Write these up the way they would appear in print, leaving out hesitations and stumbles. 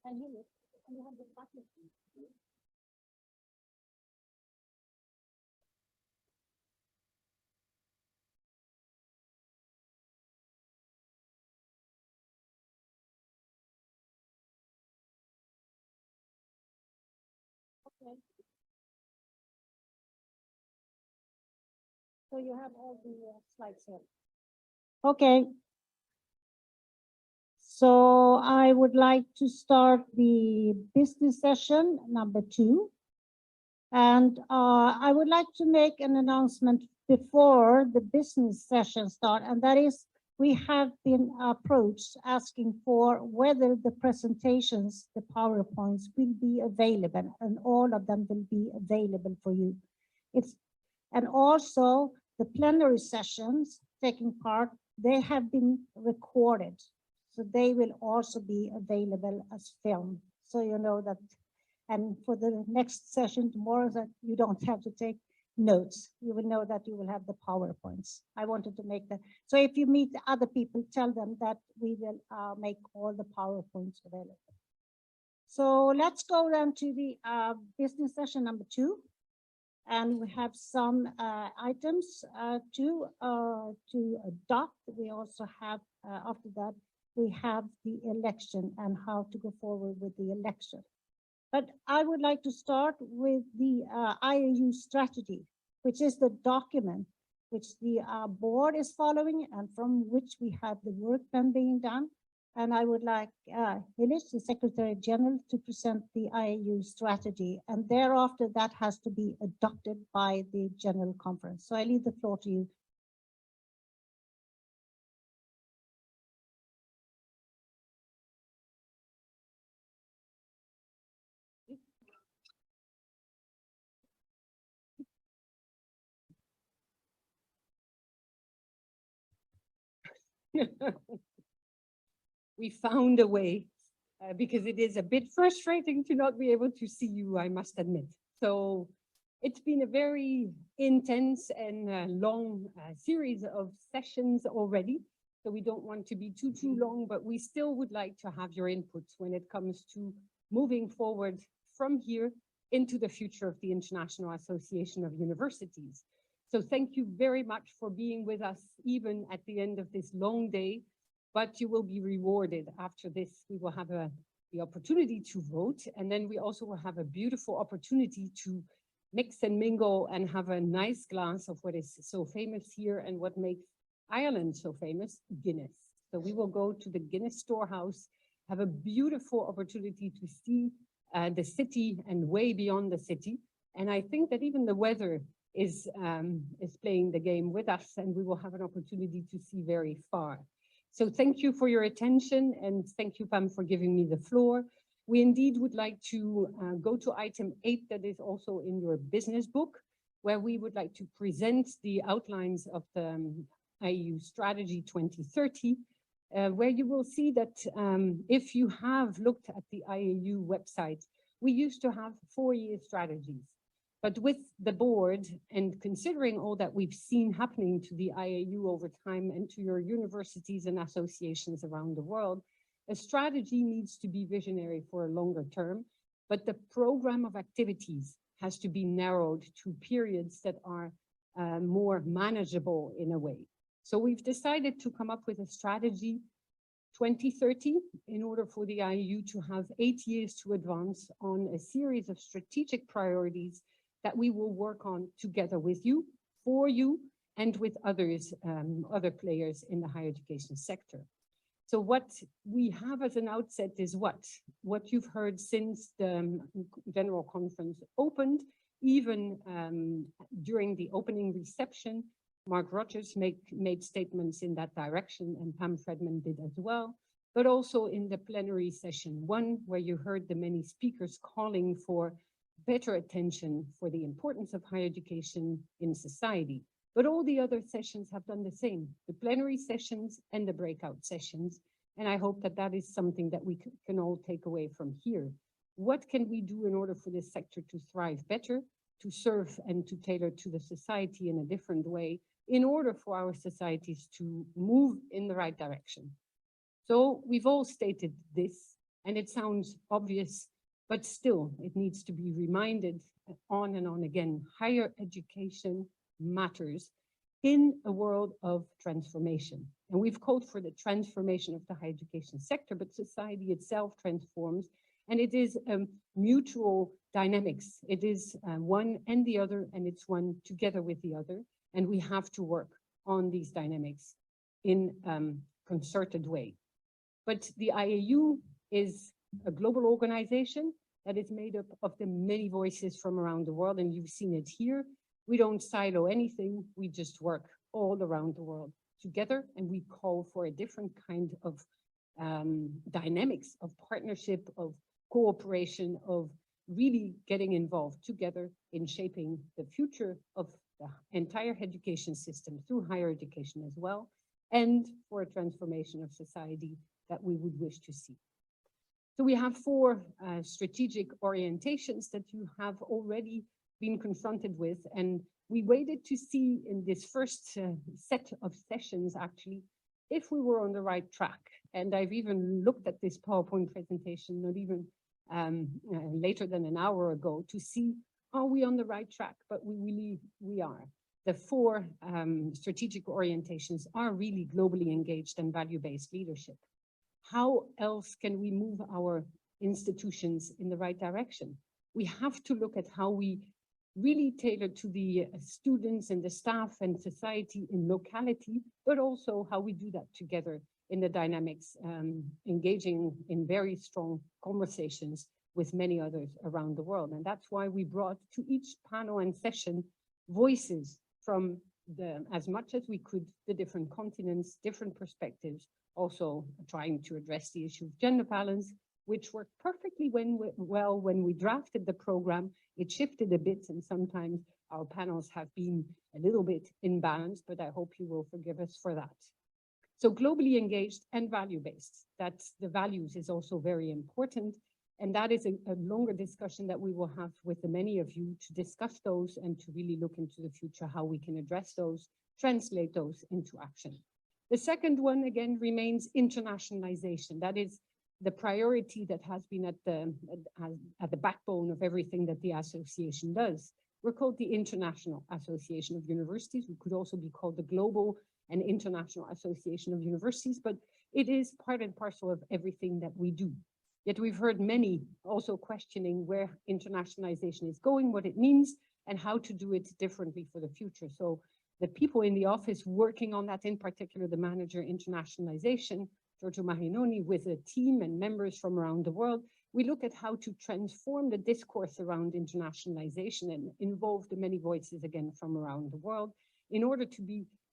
And here, and you have the button. Okay. So you have all the slides here. Okay. So I would like to start the business session number 2. And I would like to make an announcement before the business session start, and that is we have been approached asking for whether the presentations, the PowerPoints, will be available, and all of them will be available for you. And also the plenary sessions taking part, they have been recorded, so they will also be available as film. So you know that. And for the next session tomorrow, that you don't have to take notes. You will know that you will have the PowerPoints. I wanted to make that. So if you meet other people, tell them that we will make all the PowerPoints available. So let's go then to the business session number 2. And we have some items to adopt. We also have, after that, we have the election and how to go forward with the election. But I would like to start with the IAU strategy, which is the document which the board is following and from which we have the work then being done. And I would like Hilish, the Secretary General, to present the IAU strategy. And thereafter, that has to be adopted by the General Conference. So I leave the floor to you. We found a way because it is a bit frustrating to not be able to see you, I must admit. So it's been a very intense and long series of sessions already. So we don't want to be too long, but we still would like to have your inputs when it comes to moving forward from here into the future of the International Association of Universities. So thank you very much for being with us, even at the end of this long day, but you will be rewarded after this. We will have the opportunity to vote, and then we also will have a beautiful opportunity to mix and mingle and have a nice glass of what is so famous here and what makes Ireland so famous, Guinness. So we will go to the Guinness storehouse, have a beautiful opportunity to see the city and way beyond the city. And I think that even the weather is playing the game with us, and we will have an opportunity to see very far. So thank you for your attention, and thank you, Pam, for giving me the floor. We indeed would like to go to item 8 that is also in your business book, where we would like to present the outlines of the IAU Strategy 2030, where you will see that if you have looked at the IAU website, we used to have 4-year strategies. But with the board and considering all that we've seen happening to the IAU over time and to your universities and associations around the world, a strategy needs to be visionary for a longer term, but the program of activities has to be narrowed to periods that are more manageable in a way. So we've decided to come up with a strategy 2030 in order for the IAU to have 8 years to advance on a series of strategic priorities that we will work on together with you, for you, and with others, other players in the higher education sector. So what we have as an outset is what you've heard since the General Conference opened, even during the opening reception. Mark Rogers made statements in that direction, and Pam Fredman did as well, but also in the plenary session 1, where you heard the many speakers calling for better attention for the importance of higher education in society. But all the other sessions have done the same, the plenary sessions and the breakout sessions. And I hope that that is something that we can all take away from here. What can we do in order for this sector to thrive better, to serve and to tailor to the society in a different way, in order for our societies to move in the right direction? So we've all stated this, And it sounds obvious, but still it needs to be reminded on and on again. Higher education matters in a world of transformation. And we've called for the transformation of the higher education sector, but society itself transforms. And it is mutual dynamics. It is one and the other, and it's one together with the other. And we have to work on these dynamics in concerted way. But the IAU is a global organization that is made up of the many voices from around the world, and you've seen it here. We don't silo anything, we just work all around the world together, and we call for a different kind of dynamics of partnership, of cooperation, of really getting involved together in shaping the future of the entire education system through higher education as well, and for a transformation of society that we would wish to see. So we have four strategic orientations that you have already been confronted with, and we waited to see in this first set of sessions actually if we were on the right track. And I've even looked at this PowerPoint presentation not even later than an hour ago to see, are we on the right track? But we are. The four strategic orientations are really globally engaged and value-based leadership. How else can we move our institutions in the right direction? We have to look at how we really tailor to the students and the staff and society in locality, but also how we do that together in the dynamics, engaging in very strong conversations with many others around the world. And that's why we brought to each panel and session voices from as much as we could, the different continents, different perspectives, also trying to address the issue of gender balance, which worked perfectly well when we drafted the program. It shifted a bit, and sometimes our panels have been a little bit imbalanced, but I hope you will forgive us for that. So globally engaged and value-based, that's the values is also very important. And that is a longer discussion that we will have with the many of you to discuss those and to really look into the future, how we can address those, translate those into action. The second one, again, remains internationalization. That is the priority that has been at the backbone of everything that the association does. We're called the International Association of Universities. We could also be called the Global and International Association of Universities, but it is part and parcel of everything that we do. Yet we've heard many also questioning where internationalization is going, what it means, and how to do it differently for the future. So the people in the office working on that, in particular the manager internationalization, Giorgio Marinoni, with a team and members from around the world, we look at how to transform the discourse around internationalization and involve the many voices again from around the world in order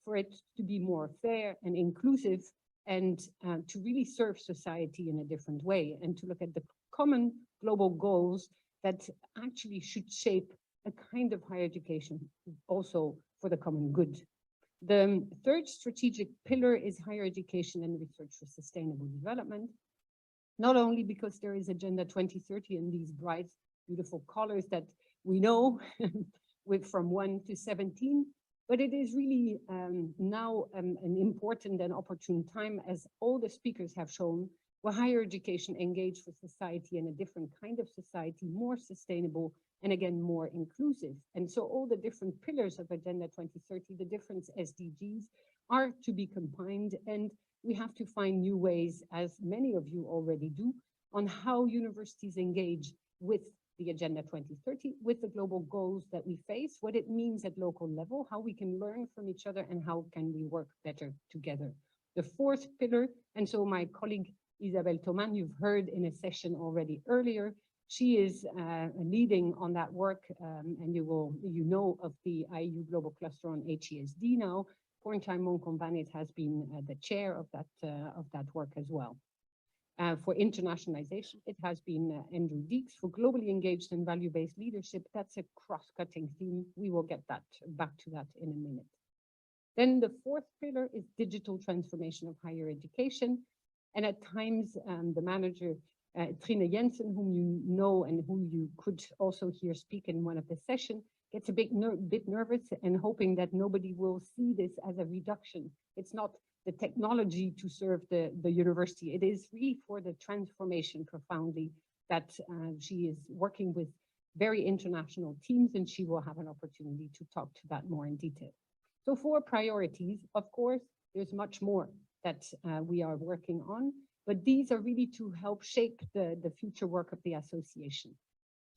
for it to be more fair and inclusive, and to really serve society in a different way, and to look at the common global goals that actually should shape a kind of higher education also for the common good. The third strategic pillar is higher education and research for sustainable development, not only because there is Agenda 2030 and these bright, beautiful colors that we know from 1 to 17, but it is really now an important and opportune time, as all the speakers have shown, where higher education engage with society in a different kind of society, more sustainable, and again, more inclusive. And so all the different pillars of Agenda 2030, the different SDGs, are to be combined, and we have to find new ways, as many of you already do, on how universities engage with the Agenda 2030, with the global goals that we face, what it means at local level, how we can learn from each other, and how can we work better together. The fourth pillar, and so my colleague Isabelle Thoman, you've heard in a session already earlier, she is leading on that work, and you know of the IAU Global Cluster on HESD now. Porntime Monkombanet has been the chair of that work as well. For internationalization, it has been Andrew Deeks. For globally engaged and value-based leadership, that's a cross-cutting theme. We will get back to that in a minute. Then the fourth pillar is digital transformation of higher education. And at times, the manager, Trine Jensen, whom you know and who you could also hear speak in one of the sessions, gets a bit nervous and hoping that nobody will see this as a reduction. It's not the technology to serve the university. It is really for the transformation profoundly that she is working with very international teams, and she will have an opportunity to talk to that more in detail. So for priorities, of course, there's much more that we are working on, but these are really to help shape the future work of the association.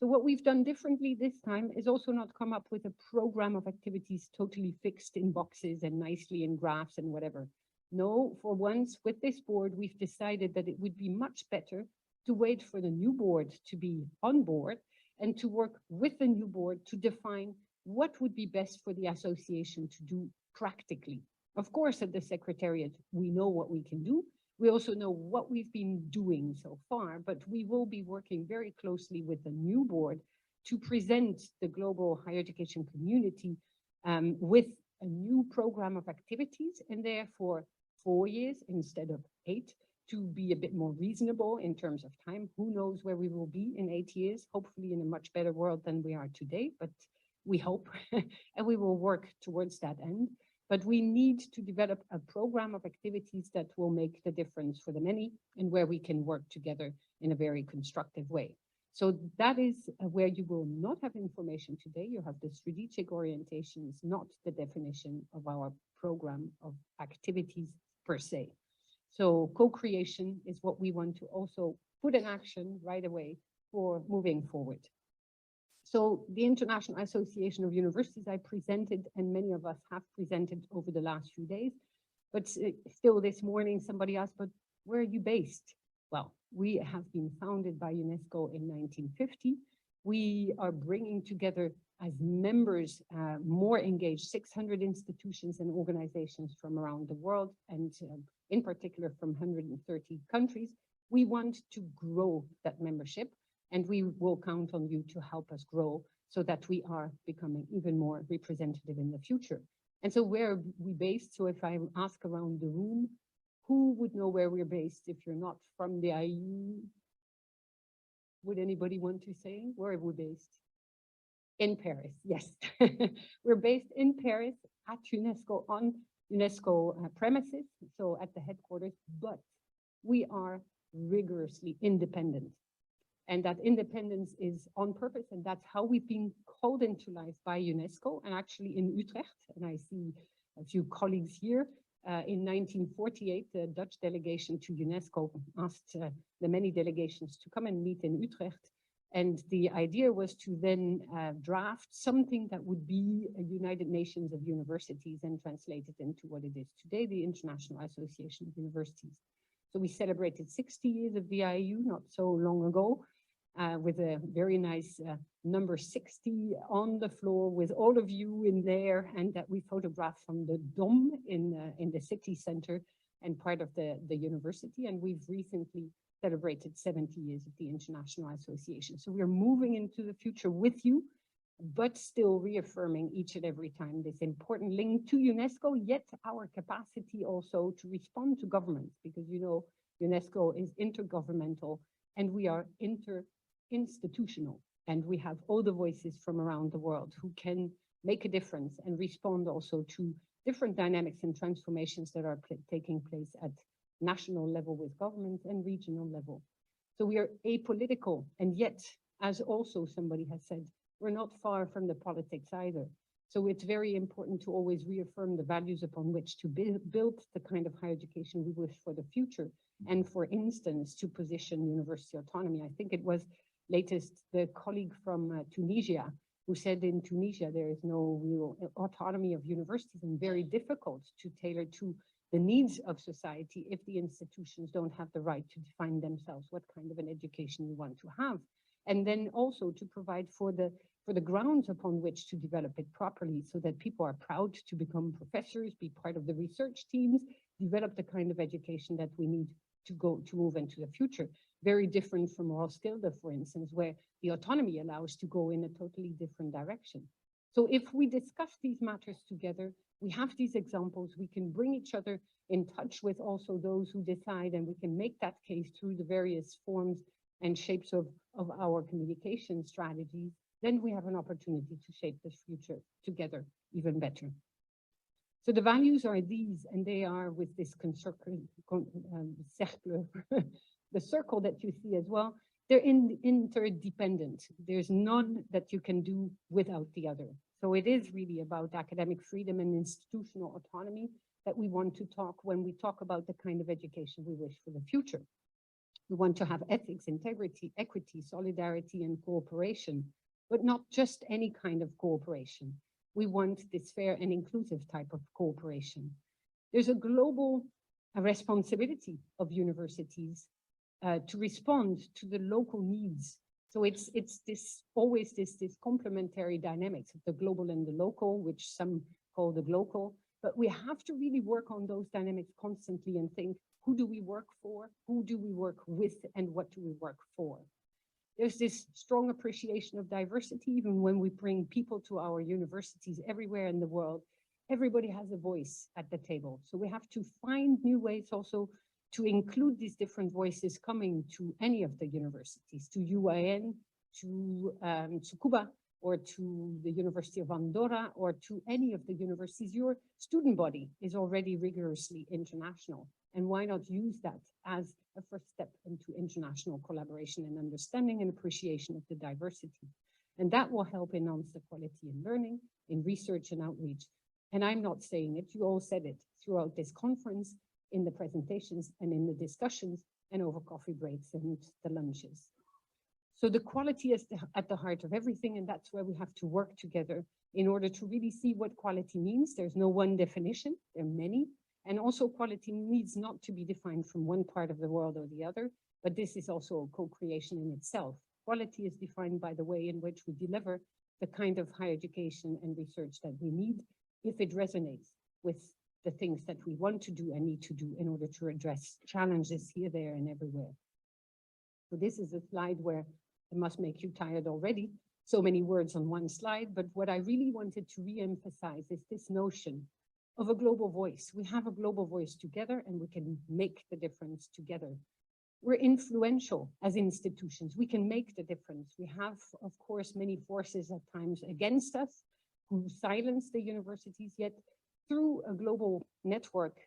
So what we've done differently this time is also not come up with a program of activities totally fixed in boxes and nicely in graphs and whatever. No, for once with this board, we've decided that it would be much better to wait for the new board to be on board and to work with the new board to define what would be best for the association to do practically. Of course, at the Secretariat, we know what we can do. We also know what we've been doing so far, but we will be working very closely with the new board to present the global higher education community with a new program of activities, and therefore 4 years instead of 8, to be a bit more reasonable in terms of time. Who knows where we will be in 8 years, hopefully in a much better world than we are today, but we hope, and we will work towards that end. But we need to develop a program of activities that will make the difference for the many and where we can work together in a very constructive way. So that is where you will not have information today. You have the strategic orientations, not the definition of our program of activities per se. So co-creation is what we want to also put in action right away for moving forward. So the International Association of Universities I presented, and many of us have presented over the last few days, but still this morning somebody asked, but where are you based? Well, we have been founded by UNESCO in 1950. We are bringing together as members more engaged 600 institutions and organizations from around the world, and in particular from 130 countries. We want to grow that membership, and we will count on you to help us grow so that we are becoming even more representative in the future. And so where are we based? So if I ask around the room, who would know where we're based if you're not from the IAU? Would anybody want to say where are we based? In Paris, yes. We're based in Paris at UNESCO, on UNESCO premises, so at the headquarters, but we are rigorously independent. And that independence is on purpose, and that's how we've been called into life by UNESCO, and actually in Utrecht, and I see a few colleagues here. In 1948, the Dutch delegation to UNESCO asked the many delegations to come and meet in Utrecht. And the idea was to then draft something that would be a United Nations of Universities and translate it into what it is today, the International Association of Universities. So we celebrated 60 years of the IAU not so long ago, with a very nice number 60 on the floor with all of you in there, and that we photographed from the Dom in the city center and part of the university. And we've recently celebrated 70 years of the International Association. So we're moving into the future with you, but still reaffirming each and every time this important link to UNESCO, yet our capacity also to respond to governments, because you know, UNESCO is intergovernmental and we are interinstitutional, and we have all the voices from around the world who can make a difference and respond also to different dynamics and transformations that are taking place at national level with governments and regional level. So we are apolitical, and yet, as also somebody has said, we're not far from the politics either. So it's very important to always reaffirm the values upon which to build the kind of higher education we wish for the future. And for instance, to position university autonomy. I think it was latest the colleague from Tunisia who said in Tunisia there is no real autonomy of universities, and very difficult to tailor to the needs of society if the institutions don't have the right to define themselves what kind of an education we want to have. And then also to provide for the grounds upon which to develop it properly, so that people are proud to become professors, be part of the research teams, develop the kind of education that we need to move into the future. Very different from Roskilde, for instance, where the autonomy allows to go in a totally different direction. So if we discuss these matters together, we have these examples, we can bring each other in touch with also those who decide, and we can make that case through the various forms and shapes of our communication strategies, then we have an opportunity to shape this future together even better. So the values are these, and they are with this cercle, the circle that you see as well. They're interdependent. There's none that you can do without the other. So it is really about academic freedom and institutional autonomy that we want to talk when we talk about the kind of education we wish for the future. We want to have ethics, integrity, equity, solidarity, and cooperation, but not just any kind of cooperation. We want this fair and inclusive type of cooperation. There's a global responsibility of universities to respond to the local needs. So it's always this complementary dynamics of the global and the local, which some call the glocal. But we have to really work on those dynamics constantly and think, who do we work for? Who do we work with? And what do we work for? There's this strong appreciation of diversity, even when we bring people to our universities everywhere in the world. Everybody has a voice at the table. So we have to find new ways also to include these different voices coming to any of the universities, to UIN, to Cuba, or to the University of Andorra, or to any of the universities. Your student body is already rigorously international. And why not use that as a first step into international collaboration and understanding and appreciation of the diversity? And that will help enhance the quality in learning, in research and outreach. And I'm not saying it, you all said it throughout this conference, in the presentations and in the discussions and over coffee breaks and the lunches. So the quality is at the heart of everything, and that's where we have to work together in order to really see what quality means. There's no one definition, there are many. And also quality needs not to be defined from one part of the world or the other, but this is also a co-creation in itself. Quality is defined by the way in which we deliver the kind of higher education and research that we need, if it resonates with the things that we want to do and need to do in order to address challenges here, there, and everywhere. So this is a slide where it must make you tired already. So many words on one slide, but what I really wanted to re-emphasize is this notion of a global voice. We have a global voice together and we can make the difference together. We're influential as institutions. We can make the difference. We have, of course, many forces at times against us who silence the universities, yet through a global network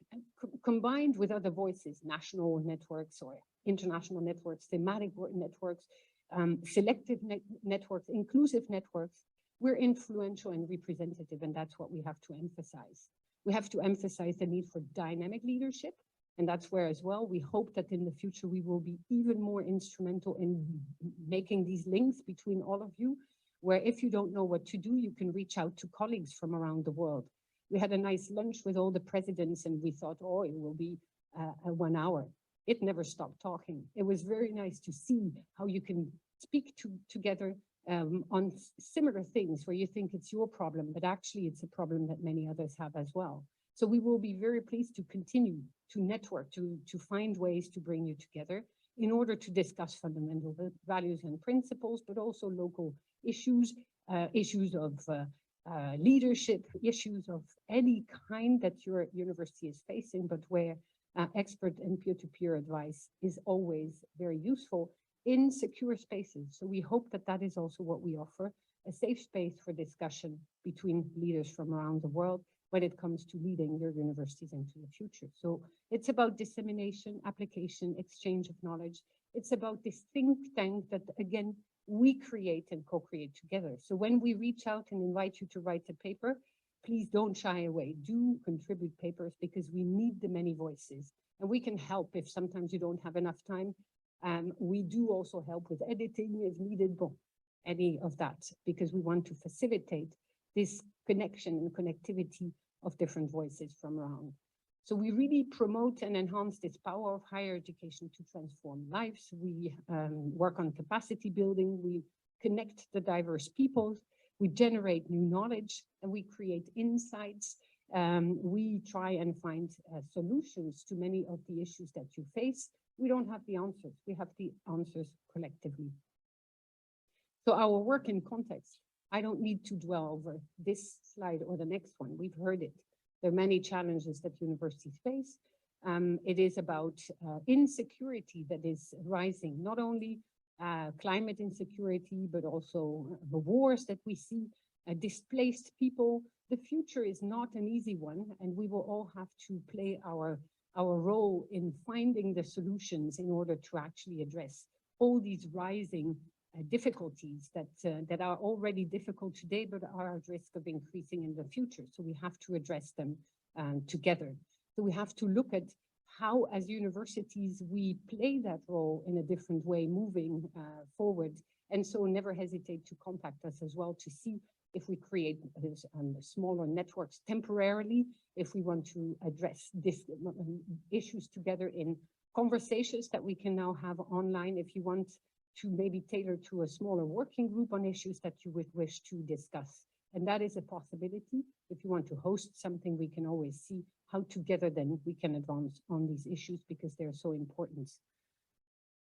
combined with other voices, national networks or international networks, thematic networks, selective networks, inclusive networks, we're influential and representative, and that's what we have to emphasize. We have to emphasize the need for dynamic leadership, and that's where as well we hope that in the future we will be even more instrumental in making these links between all of you, where if you don't know what to do, you can reach out to colleagues from around the world. We had a nice lunch with all the presidents and we thought, oh, it will be 1 hour. It never stopped talking. It was very nice to see how you can speak together on similar things where you think it's your problem, but actually it's a problem that many others have as well. So we will be very pleased to continue to network, to find ways to bring you together in order to discuss fundamental values and principles, but also local issues, issues of leadership, issues of any kind that your university is facing, but where expert and peer-to-peer advice is always very useful in secure spaces. So we hope that that is also what we offer, a safe space for discussion between leaders from around the world when it comes to leading your universities into the future. So it's about dissemination, application, exchange of knowledge. It's about this think tank that, again, we create and co-create together. So when we reach out and invite you to write a paper, please don't shy away. Do contribute papers because we need the many voices. And we can help if sometimes you don't have enough time. We do also help with editing if needed, but any of that, because we want to facilitate this connection and connectivity of different voices from around. So we really promote and enhance this power of higher education to transform lives. We work on capacity building, we connect the diverse peoples, we generate new knowledge, and we create insights. We try and find solutions to many of the issues that you face. We don't have the answers, we have the answers collectively. So our work in context, I don't need to dwell over this slide or the next one, we've heard it. There are many challenges that universities face. It is about insecurity that is rising, not only climate insecurity, but also the wars that we see. displaced people. The future is not an easy one, and we will all have to play our role in finding the solutions in order to actually address all these rising difficulties that are already difficult today, but are at risk of increasing in the future. So we have to address them together. So we have to look at how, as universities, we play that role in a different way, moving forward. And so never hesitate to contact us as well to see if we create smaller networks temporarily, if we want to address this issues together in conversations that we can now have online, if you want to maybe tailor to a smaller working group on issues that you would wish to discuss. And that is a possibility. If you want to host something, we can always see how together then we can advance on these issues because they're so important.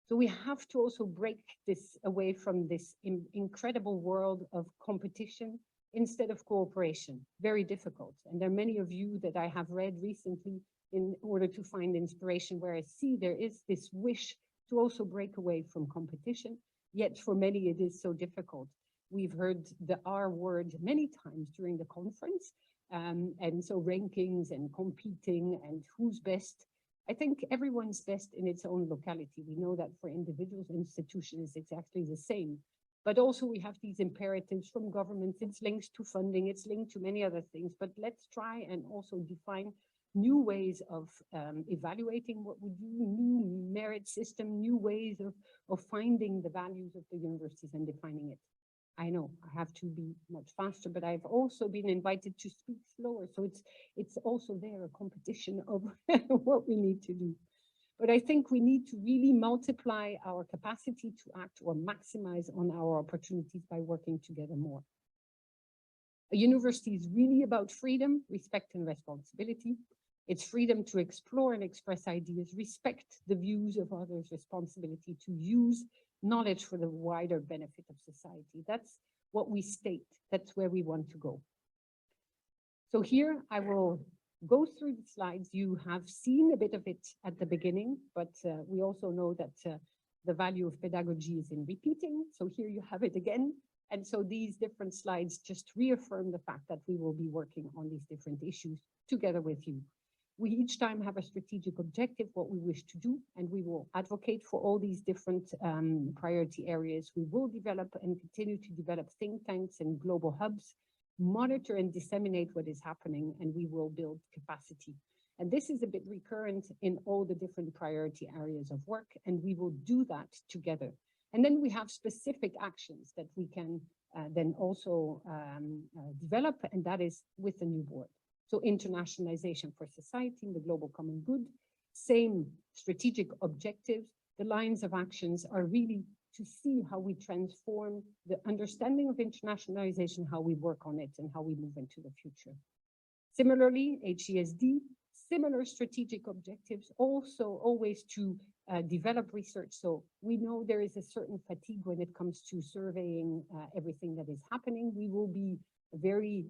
So we have to also break this away from this incredible world of competition instead of cooperation. Very difficult. And there are many of you that I have read recently in order to find inspiration, where I see there is this wish to also break away from competition. Yet for many, it is so difficult. We've heard the R word many times during the conference. And so rankings and competing and who's best. I think everyone's best in its own locality. We know that for individuals, institutions, it's exactly the same. But also we have these imperatives from governments. It's linked to funding, it's linked to many other things. But let's try and also define new ways of evaluating what we do, new merit system, new ways of finding the values of the universities and defining it. I know I have to be much faster, but I've also been invited to speak slower. So it's also there a competition of what we need to do. But I think we need to really multiply our capacity to act or maximize on our opportunities by working together more. A university is really about freedom, respect, and responsibility. It's freedom to explore and express ideas, respect the views of others, responsibility to use knowledge for the wider benefit of society. That's what we state. That's where we want to go. So here I will go through the slides. You have seen a bit of it at the beginning, but we also know that the value of pedagogy is in repeating. So here you have it again. And so these different slides just reaffirm the fact that we will be working on these different issues together with you. We each time have a strategic objective, what we wish to do, and we will advocate for all these different priority areas. We will develop and continue to develop think tanks and global hubs, monitor and disseminate what is happening, and we will build capacity. And this is a bit recurrent in all the different priority areas of work, and we will do that together. And then we have specific actions that we can then also develop, and that is with the new board. So internationalization for society and the global common good, same strategic objectives. The lines of actions are really to see how we transform the understanding of internationalization, how we work on it, and how we move into the future. Similarly, HESD, similar strategic objectives, also always to develop research. So we know there is a certain fatigue when it comes to surveying everything that is happening. We will be very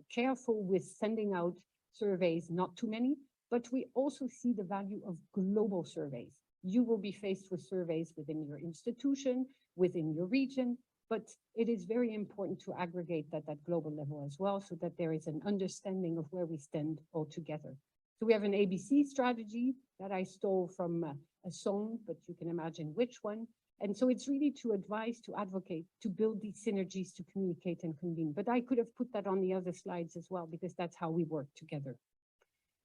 careful with sending out surveys, not too many, but we also see the value of global surveys. You will be faced with surveys within your institution, within your region, but it is very important to aggregate that at global level as well, so that there is an understanding of where we stand all together. So we have an ABC strategy that I stole from a song, but you can imagine which one. And so it's really to advise, to advocate, to build these synergies, to communicate and convene. But I could have put that on the other slides as well, because that's how we work together.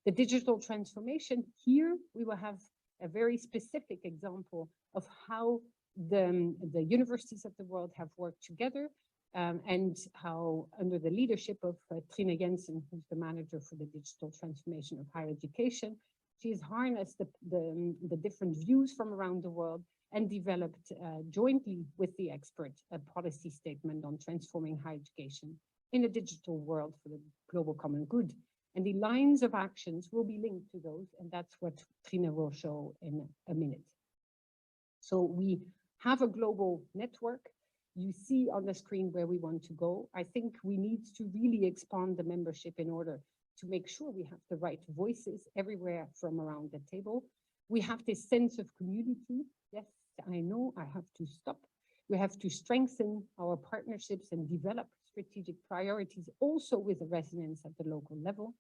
The digital transformation, here we will have a very specific example of how the universities of the world have worked together and how under the leadership of Trine Jensen, who's the manager for the digital transformation of higher education, she has harnessed the different views from around the world and developed jointly with the expert a policy statement on transforming higher education in a digital world for the global common good. And the lines of actions will be linked to those, and that's what Trine will show in a minute. So we have a global network. You see on the screen where we want to go. I think we need to really expand the membership in order to make sure we have the right voices everywhere from around the table. We have this sense of community. Yes, I know I have to stop. We have to strengthen our partnerships and develop strategic priorities also with the resonance at the local level.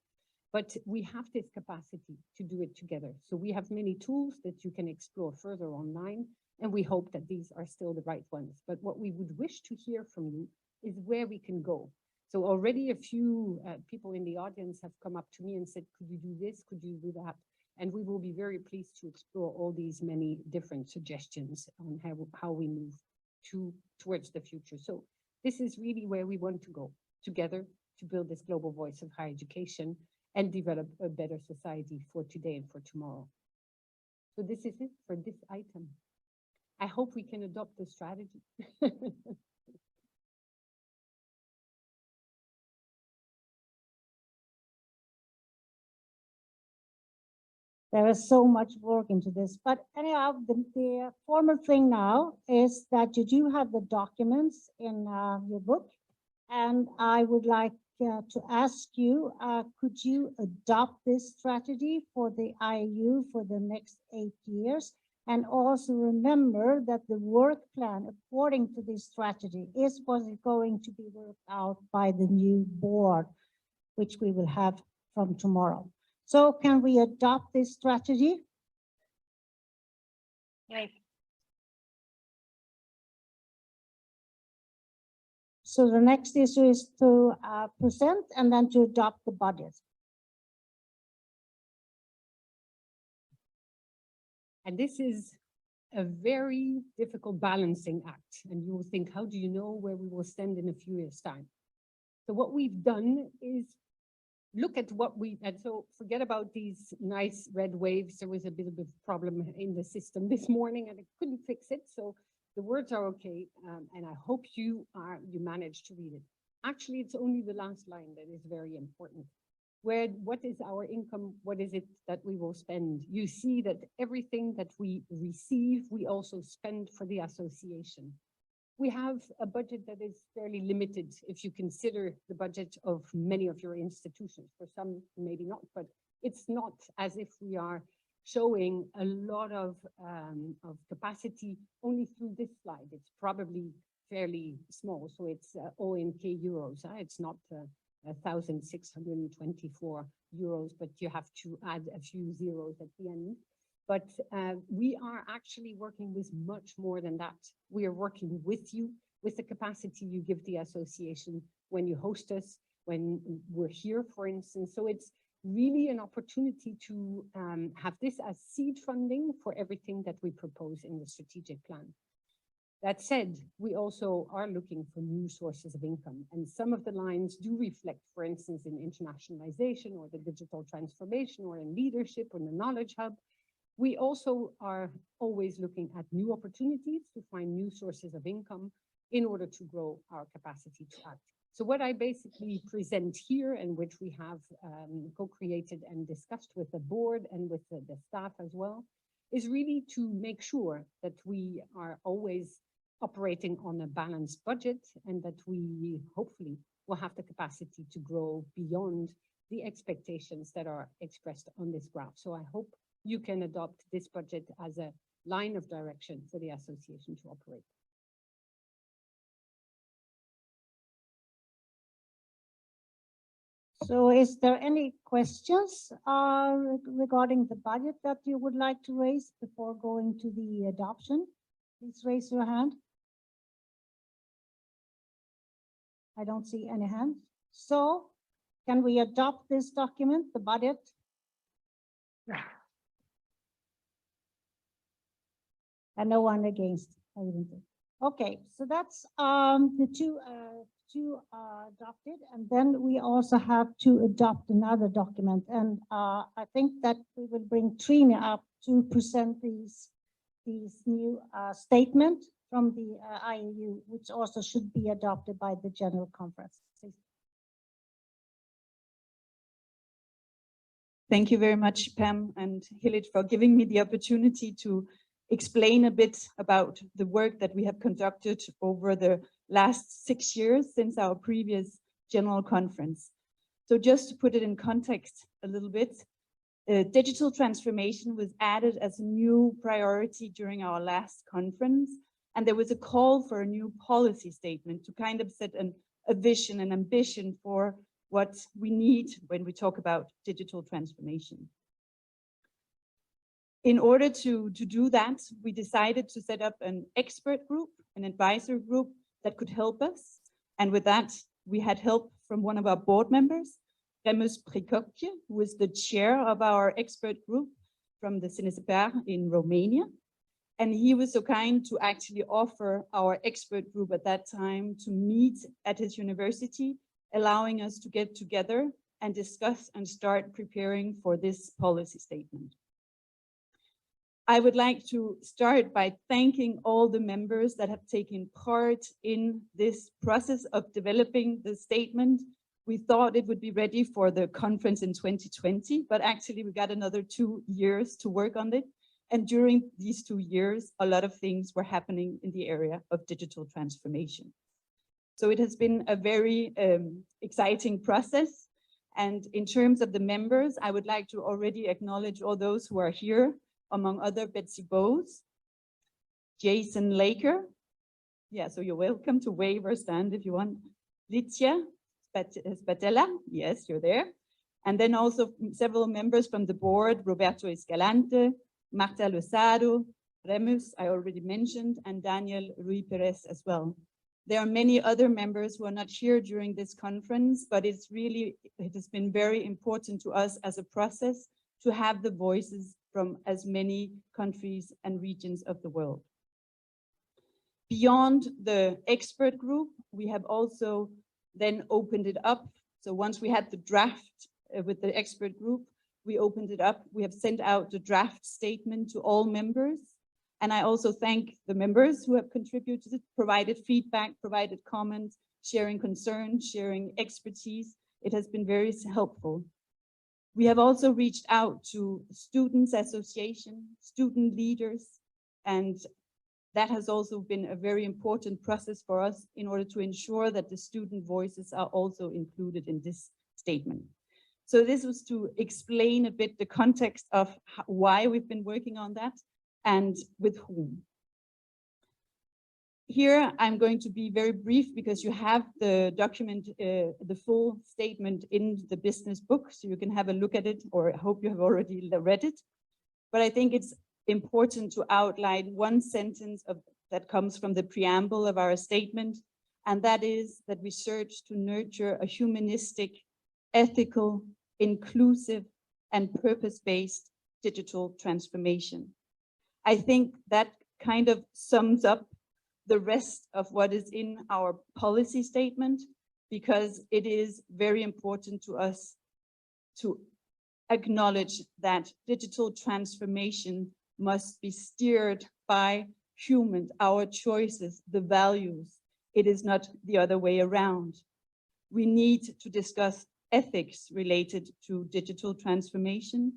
But we have this capacity to do it together. So we have many tools that you can explore further online, and we hope that these are still the right ones. But what we would wish to hear from you is where we can go. So already a few people in the audience have come up to me and said, could you do this? Could you do that? And we will be very pleased to explore all these many different suggestions on how we move towards the future. So this is really where we want to go together to build this global voice of higher education and develop a better society for today and for tomorrow. So this is it for this item. I hope we can adopt the strategy. There is so much work into this, but anyhow, the formal thing now is that you do have the documents in your book, and I would like to ask you, could you adopt this strategy for the IAU for the next 8 years? And also remember that the work plan according to this strategy is going to be worked out by the new board, which we will have from tomorrow. So can we adopt this strategy? Right. So the next issue is to present and then to adopt the budget. And this is a very difficult balancing act. And you will think, how do you know where we will stand in a few years' time? So what we've done is look at what and so forget about these nice red waves. There was a bit of a problem in the system this morning and I couldn't fix it. So the words are okay. And I hope you managed to read it. Actually, it's only the last line that is very important. What is our income? What is it that we will spend? You see that everything that we receive, we also spend for the association. We have a budget that is fairly limited if you consider the budget of many of your institutions. For some, maybe not, but it's not as if we are showing a lot of capacity only through this slide. It's probably fairly small, so it's all in K euros. It's not 1,624 euros, but you have to add a few zeros at the end. But we are actually working with much more than that. We are working with you, with the capacity you give the association when you host us, when we're here, for instance. So it's really an opportunity to have this as seed funding for everything that we propose in the strategic plan. That said, we also are looking for new sources of income. And some of the lines do reflect, for instance, in internationalization or the digital transformation or in leadership or in the knowledge hub. We also are always looking at new opportunities to find new sources of income in order to grow our capacity to act. So what I basically present here, and which we have co-created and discussed with the board and with the staff as well, is really to make sure that we are always operating on a balanced budget and that we hopefully will have the capacity to grow beyond the expectations that are expressed on this graph. So I hope you can adopt this budget as a line of direction for the association to operate. So is there any questions regarding the budget that you would like to raise before going to the adoption? Please raise your hand. I don't see any hands. So can we adopt this document, the budget? And no one against. Okay, so that's the two adopted, and then we also have to adopt another document. And I think that we will bring Trina up to present these new statement from the IAU, which also should be adopted by the General Conference. Thank you very much, Pam and Hillit, for giving me the opportunity to explain a bit about the work that we have conducted over the last 6 years since our previous General Conference. So just to put it in context a little bit, digital transformation was added as a new priority during our last conference. And there was a call for a new policy statement to kind of set a vision and ambition for what we need when we talk about digital transformation. In order to do that, we decided to set up an expert group, an advisor group that could help us. And with that, we had help from one of our board members, Remus Pricocchie, who is the chair of our expert group from the CNSPR in Romania. And he was so kind to actually offer our expert group at that time to meet at his university, allowing us to get together and discuss and start preparing for this policy statement. I would like to start by thanking all the members that have taken part in this process of developing the statement. We thought it would be ready for the conference in 2020, but actually we got another 2 years to work on it. And during these 2 years, a lot of things were happening in the area of digital transformation. So it has been a very exciting process. And in terms of the members, I would like to already acknowledge all those who are here, among other Betsy Bowes, Jason Laker. Yeah, so you're welcome to wave or stand if you want. Licia Spatella, yes, you're there. And then also several members from the board, Roberto Escalante, Marta Losado, Remus, I already mentioned, and Daniel Rui Perez as well. There are many other members who are not here during this conference, but it has been very important to us as a process to have the voices from as many countries and regions of the world. Beyond the expert group, we have also then opened it up. So once we had the draft with the expert group, we opened it up. We have sent out the draft statement to all members. And I also thank the members who have contributed, provided feedback, provided comments, sharing concerns, sharing expertise. It has been very helpful. We have also reached out to students association, student leaders, and that has also been a very important process for us in order to ensure that the student voices are also included in this statement. So this was to explain a bit the context of why we've been working on that and with whom. Here, I'm going to be very brief because you have the document, the full statement in the business book, so you can have a look at it, or I hope you have already read it. But I think it's important to outline one sentence that comes from the preamble of our statement, and that is that we search to nurture a humanistic, ethical, inclusive, and purpose-based digital transformation. I think that kind of sums up the rest of what is in our policy statement, because it is very important to us to acknowledge that digital transformation must be steered by humans, our choices, the values. It is not the other way around. We need to discuss ethics related to digital transformation.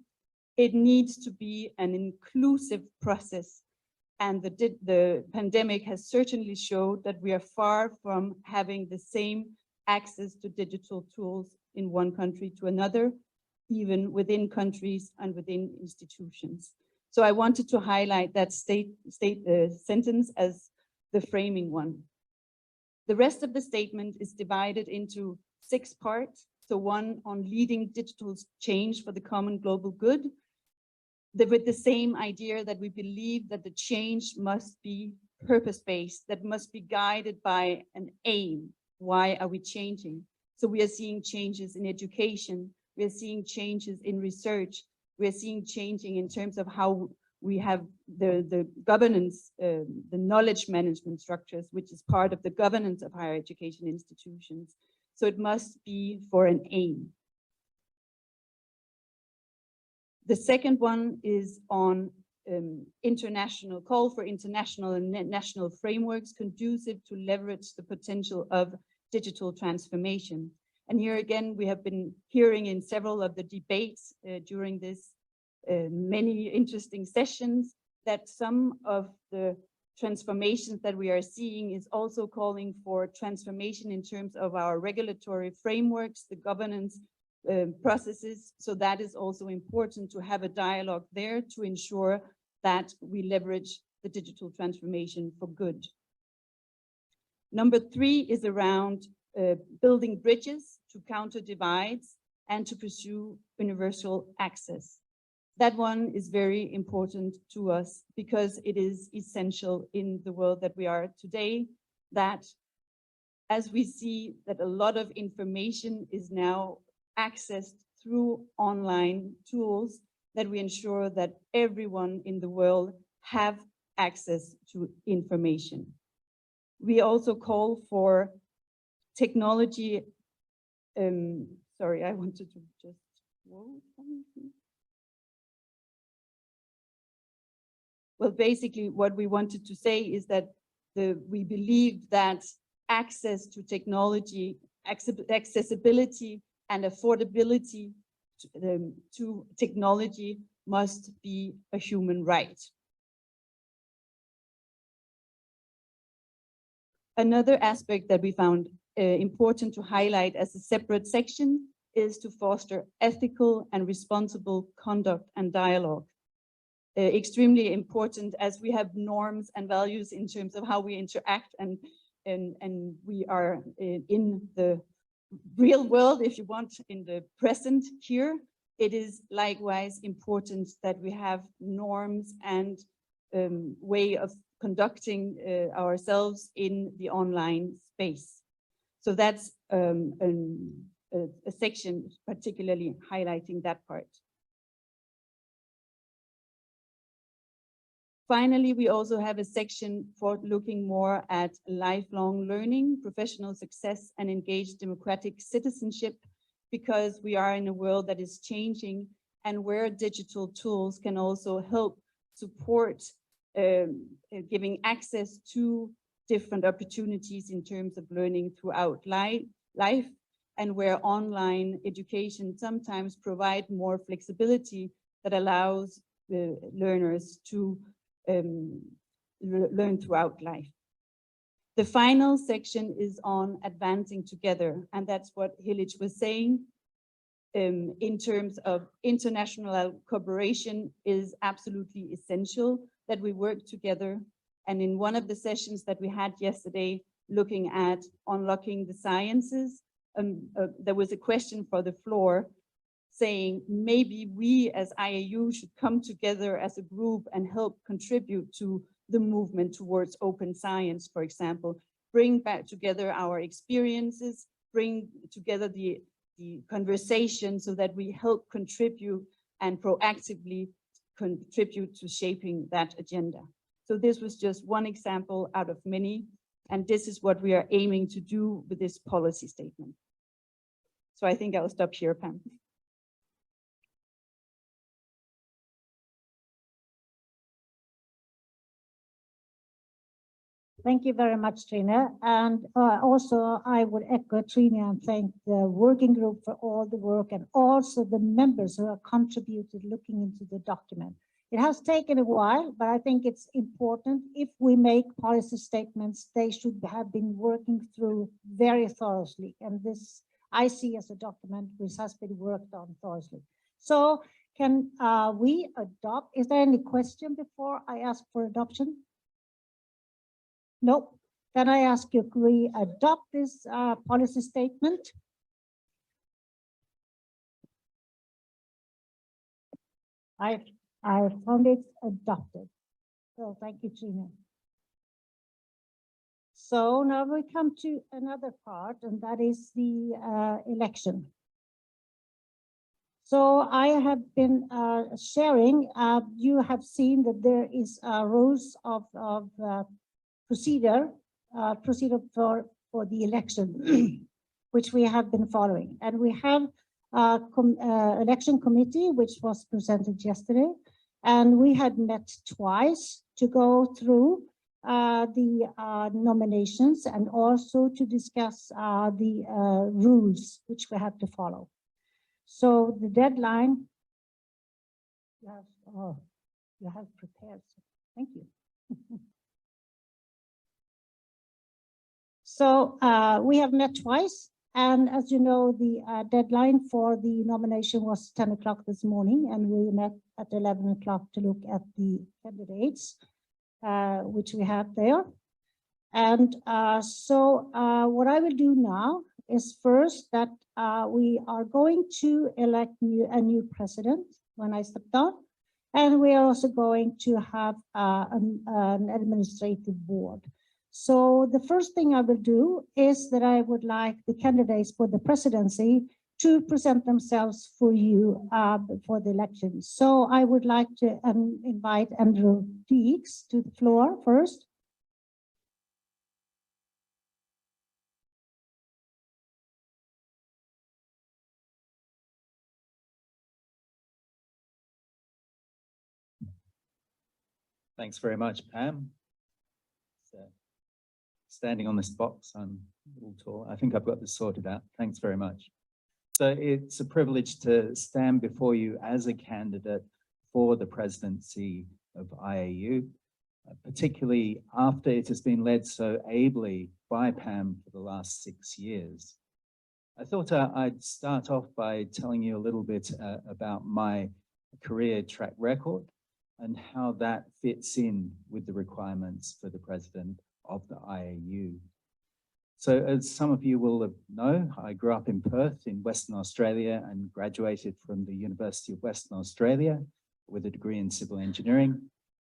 It needs to be an inclusive process. And the pandemic has certainly showed that we are far from having the same access to digital tools in one country to another, even within countries and within institutions. So I wanted to highlight that sentence as the framing one. The rest of the statement is divided into 6 parts. So one on leading digital change for the common global good, with the same idea that we believe that the change must be purpose-based, that must be guided by an aim. Why are we changing? So we are seeing changes in education, we are seeing changes in research, we are seeing changing in terms of how we have the governance, the knowledge management structures, which is part of the governance of higher education institutions. So it must be for an aim. The second one is on international call for international and national frameworks conducive to leverage the potential of digital transformation. And here again, we have been hearing in several of the debates during this many interesting sessions that some of the transformations that we are seeing is also calling for transformation in terms of our regulatory frameworks, the governance processes. So that is also important to have a dialogue there to ensure that we leverage the digital transformation for good. Number 3 is around building bridges to counter divides and to pursue universal access. That one is very important to us because it is essential in the world that we are today, that as we see that a lot of information is now accessed through online tools, that we ensure that everyone in the world have access to information. We also call for technology. Sorry, I wanted to just. Well, basically what we wanted to say is that we believe that access to technology, accessibility and affordability to technology must be a human right. Another aspect that we found important to highlight as a separate section is to foster ethical and responsible conduct and dialogue. Extremely important as we have norms and values in terms of how we interact and we are in the real world, if you want, in the present here. It is likewise important that we have norms and way of conducting ourselves in the online space. So that's a section particularly highlighting that part. Finally, we also have a section for looking more at lifelong learning, professional success, and engaged democratic citizenship, because we are in a world that is changing and where digital tools can also help support giving access to different opportunities in terms of learning throughout life, and where online education sometimes provide more flexibility that allows the learners to learn throughout life. The final section is on advancing together, and that's what Hillage was saying. In terms of international cooperation is absolutely essential that we work together. And in one of the sessions that we had yesterday, looking at unlocking the sciences, there was a question for the floor saying maybe we as IAU should come together as a group and help contribute to the movement towards open science, for example, bring back together our experiences, bring together the conversation so that we help contribute and proactively contribute to shaping that agenda. So this was just one example out of many, and this is what we are aiming to do with this policy statement. So I think I'll stop here, Pam. Thank you very much, Trina. And also I would echo Trina and thank the working group for all the work, and also the members who have contributed looking into the document. It has taken a while, but I think it's important. If we make policy statements, they should have been working through very thoroughly. And this I see as a document which has been worked on thoroughly. So can we adopt? Is there any question before I ask for adoption? No. Then I ask you, can we adopt this policy statement? I found it adopted. So thank you, Trina. So now we come to another part, and that is the election. So I have been sharing, you have seen that there is rules of procedure for the election, which we have been following. And we have election committee, which was presented yesterday. And we had met twice to go through the nominations and also to discuss the rules which we have to follow. So the deadline, you have prepared. Thank you. So we have met twice, and as you know, the deadline for the nomination was 10 o'clock this morning, and we met at 11 o'clock to look at the candidates. which we had there. And what I will do now is first that we are going to elect a new president when I step down. And we are also going to have an administrative board. So the first thing I will do is that I would like the candidates for the presidency to present themselves for you for the election. So I would like to invite Andrew Deeks to the floor first. Thanks very much, Pam. So, standing on this box, I'm a little tall. I think I've got this sorted out. Thanks very much. So it's a privilege to stand before you as a candidate for the presidency of IAU, particularly after it has been led so ably by Pam for the last 6 years. I thought I'd start off by telling you a little bit about my career track record and how that fits in with the requirements for the president of the IAU. So as some of you will know, I grew up in Perth in Western Australia and graduated from the University of Western Australia with a degree in civil engineering.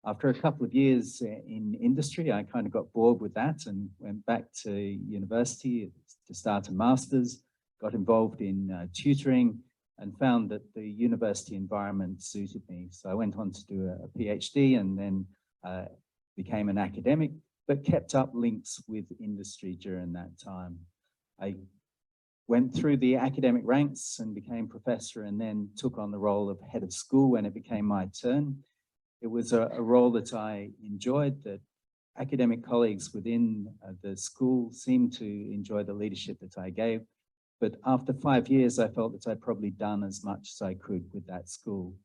After a couple of years in industry, I kind of got bored with that and went back to university to start a master's, got involved in tutoring, and found that the university environment suited me. So I went on to do a PhD and then became an academic, but kept up links with industry during that time. I went through the academic ranks and became professor and then took on the role of head of school when it became my turn. It was a role that I enjoyed, that academic colleagues within the school seemed to enjoy the leadership that I gave. But after 5 years, I felt that I'd probably done as much as I could with that school.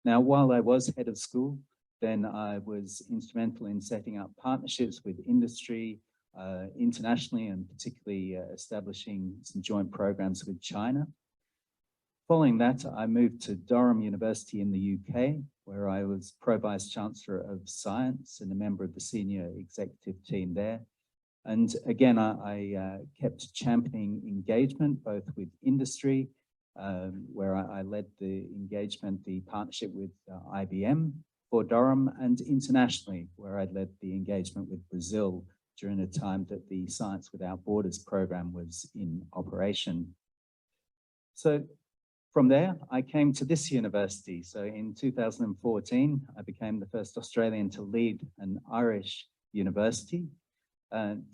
Now, while I was head of school, then I was instrumental in setting up partnerships with industry internationally and particularly establishing some joint programs with China. Following that, I moved to Durham University in the UK, where I was Pro Vice Chancellor of Science and a member of the senior executive team there. And again, I kept championing engagement, both with industry, where I led the engagement, the partnership with IBM for Durham, and internationally, where I led the engagement with Brazil during a time that the Science Without Borders program was in operation. So from there, I came to this university. So in 2014, I became the first Australian to lead an Irish university,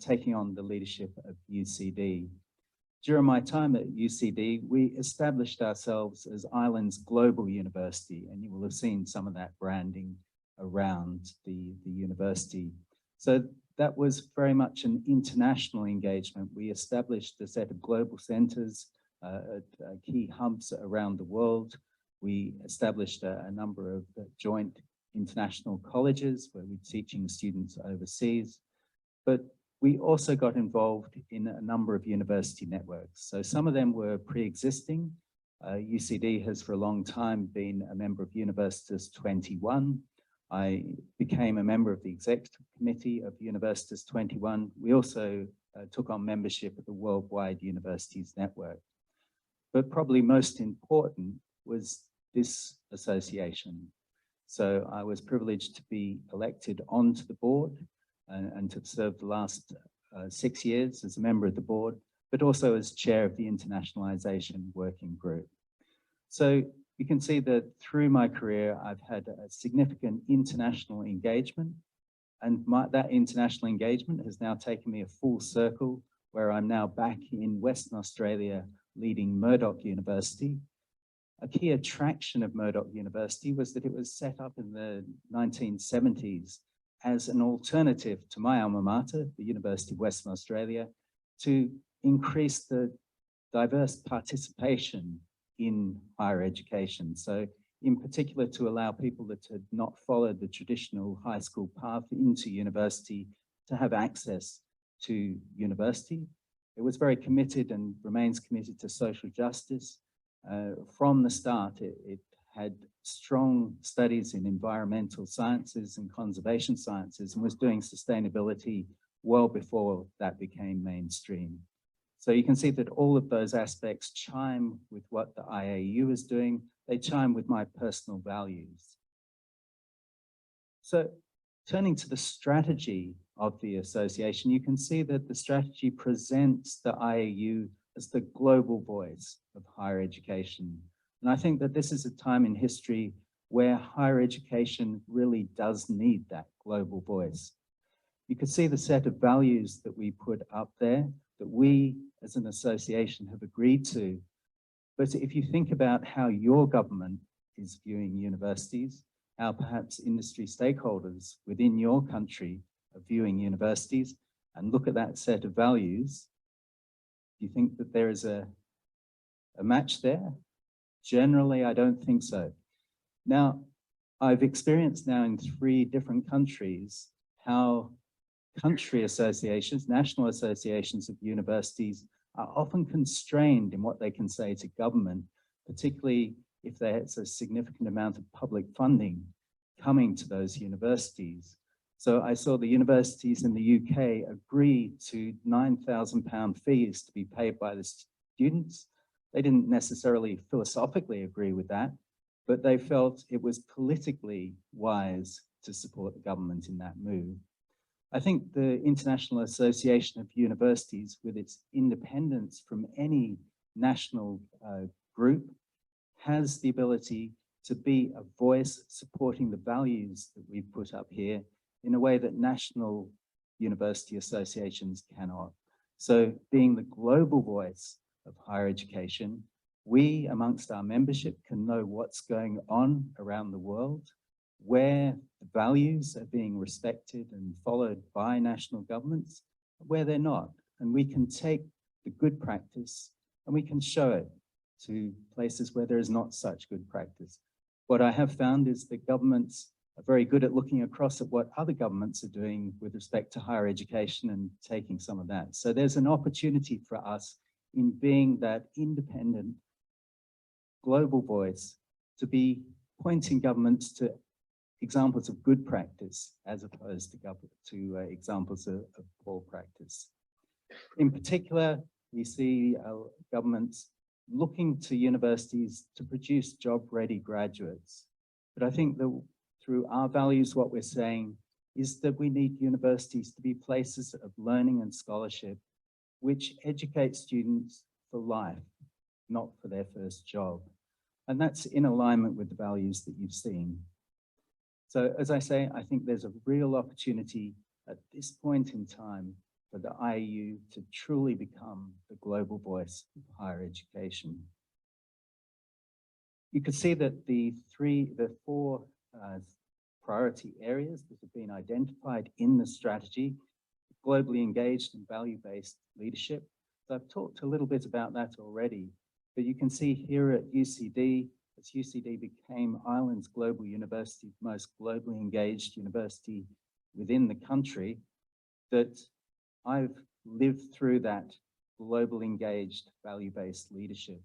taking on the leadership of UCD. During my time at UCD, we established ourselves as Ireland's global university, and you will have seen some of that branding around the university. So that was very much an international engagement. We established a set of global centers at key hubs around the world. We established a number of joint international colleges where we're teaching students overseas. But we also got involved in a number of university networks. So some of them were pre-existing. UCD has for a long time been a member of Universitas 21. I became a member of the executive committee of Universitas 21. We also took on membership of the Worldwide Universities Network. But probably most important was this association. So I was privileged to be elected onto the board and to serve the last 6 years as a member of the board, but also as chair of the Internationalization Working Group. So you can see that through my career, I've had a significant international engagement, and that international engagement has now taken me a full circle where I'm now back in Western Australia leading Murdoch University. A key attraction of Murdoch University was that it was set up in the 1970s as an alternative to my alma mater, the University of Western Australia, to increase the diverse participation in higher education. So in particular, to allow people that had not followed the traditional high school path into university to have access to university. It was very committed and remains committed to social justice. From the start, it had strong studies in environmental sciences and conservation sciences and was doing sustainability well before that became mainstream. So you can see that all of those aspects chime with what the IAU is doing. They chime with my personal values. So turning to the strategy of the association, you can see that the strategy presents the IAU as the global voice of higher education. And I think that this is a time in history where higher education really does need that global voice. You can see the set of values that we put up there, that we as an association have agreed to. But if you think about how your government is viewing universities, how perhaps industry stakeholders within your country are viewing universities, and look at that set of values, do you think that there is a match there? Generally, I don't think so. Now, I've experienced now in 3 different countries how country associations, national associations of universities are often constrained in what they can say to government, particularly if there's a significant amount of public funding coming to those universities. So I saw the universities in the UK agree to £9,000 fees to be paid by the students. They didn't necessarily philosophically agree with that, but they felt it was politically wise to support the government in that move. I think the International Association of Universities, with its independence from any national group, has the ability to be a voice supporting the values that we've put up here in a way that national university associations cannot. So being the global voice of higher education, we amongst our membership can know what's going on around the world, where the values are being respected and followed by national governments, where they're not. And we can take the good practice and we can show it to places where there is not such good practice. What I have found is that governments are very good at looking across at what other governments are doing with respect to higher education and taking some of that. So there's an opportunity for us in being that independent global voice to be pointing governments to examples of good practice as opposed to examples of poor practice. In particular, we see governments looking to universities to produce job-ready graduates. But I think that through our values, what we're saying is that we need universities to be places of learning and scholarship, which educate students for life, not for their first job. And that's in alignment with the values that you've seen. So as I say, I think there's a real opportunity at this point in time for the IAU to truly become the global voice of higher education. You can see that the 4 priority areas that have been identified in the strategy, globally engaged and value-based leadership. So I've talked a little bit about that already, but you can see here at UCD, as UCD became Ireland's global university, most globally engaged university within the country, that I've lived through that global engaged value-based leadership.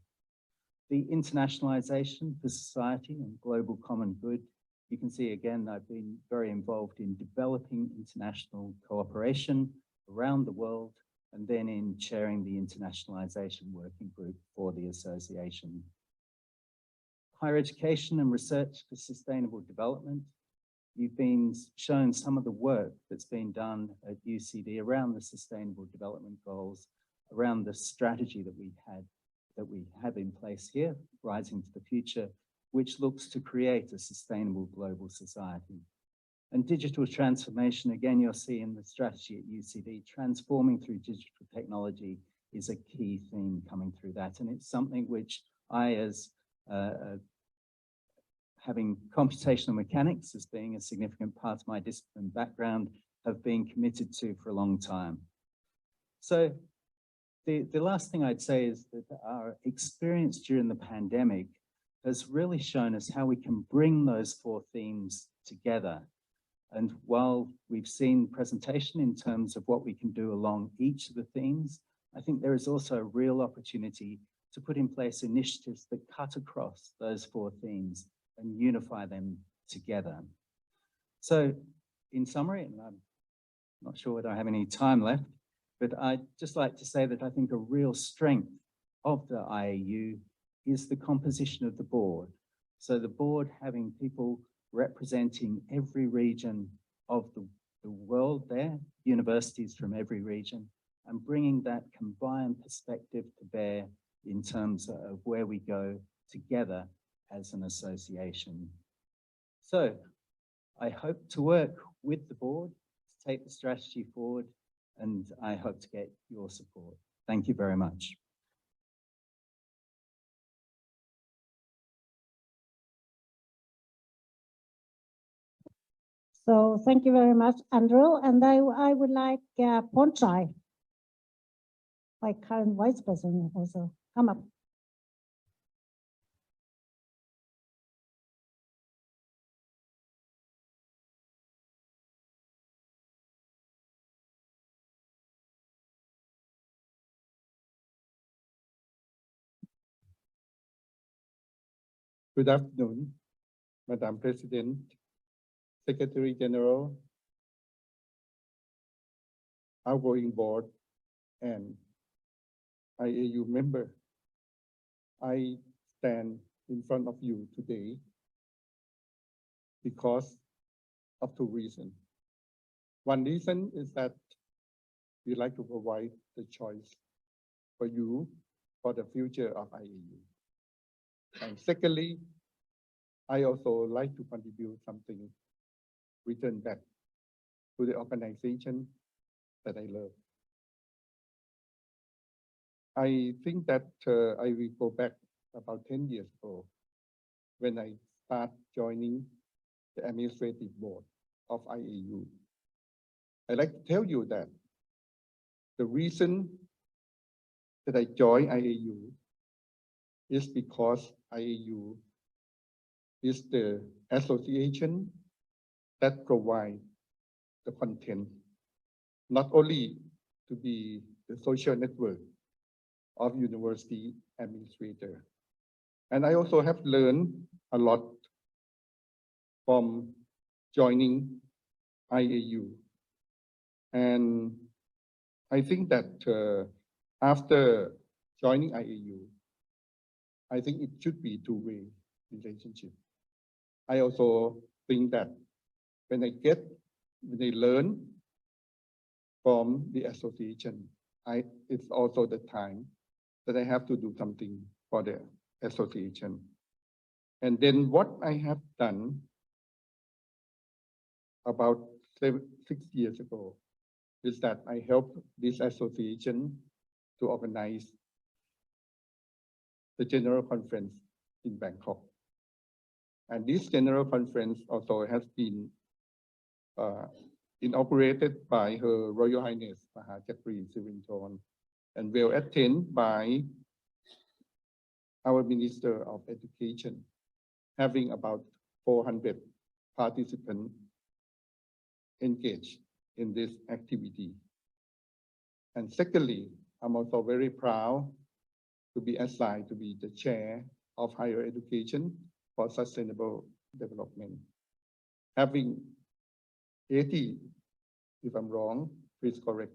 The internationalization for society and global common good, you can see again, I've been very involved in developing international cooperation around the world and then in chairing the internationalization working group for the association. Higher education and research for sustainable development. You've been shown some of the work that's been done at UCD around the sustainable development goals, around the strategy that we have in place here, Rising to the Future, which looks to create a sustainable global society. And digital transformation, again, you'll see in the strategy at UCD, transforming through digital technology is a key theme coming through that. And it's something which I, as having computational mechanics as being a significant part of my discipline background, have been committed to for a long time. So the last thing I'd say is that our experience during the pandemic has really shown us how we can bring those 4 themes together. And while we've seen presentation in terms of what we can do along each of the themes, I think there is also a real opportunity to put in place initiatives that cut across those 4 themes and unify them together. So in summary, and I'm not sure whether I have any time left, but I'd just like to say that I think a real strength of the IAU is the composition of the board. So the board having people representing every region of the world there, universities from every region, and bringing that combined perspective to bear in terms of where we go together as an association. So I hope to work with the board to take the strategy forward, and I hope to get your support. Thank you very much. So thank you very much, Andrew. And I would like Ponchai, my current vice president, also come up. Good afternoon, Madam President, Secretary General, outgoing board, and IAU member. I stand in front of you today because of two reasons. One reason is that we like to provide the choice for you for the future of IAU. And secondly, I also like to contribute something, return back to the organization that I love. I think that I will go back about 10 years ago when I start joining the administrative board of IAU. I'd like to tell you that the reason that I joined IAU is because IAU is the association that provides the content, not only to be the social network of university administrator. And I also have learned a lot from joining IAU. And I think that after joining IAU, I think it should be two-way relationship. I also think that when I learn from the association, it's also the time that I have to do something for the association. And then what I have done about 6 years ago is that I helped this association to organize the General Conference in Bangkok. And this General Conference also has been inaugurated by Her Royal Highness Mahachakri Sirinthorn and well attended by our Minister of Education, having about 400 participants engaged in this activity. And secondly, I'm also very proud to be assigned to be the chair of higher education for sustainable development. Having 80, if I'm wrong, please correct,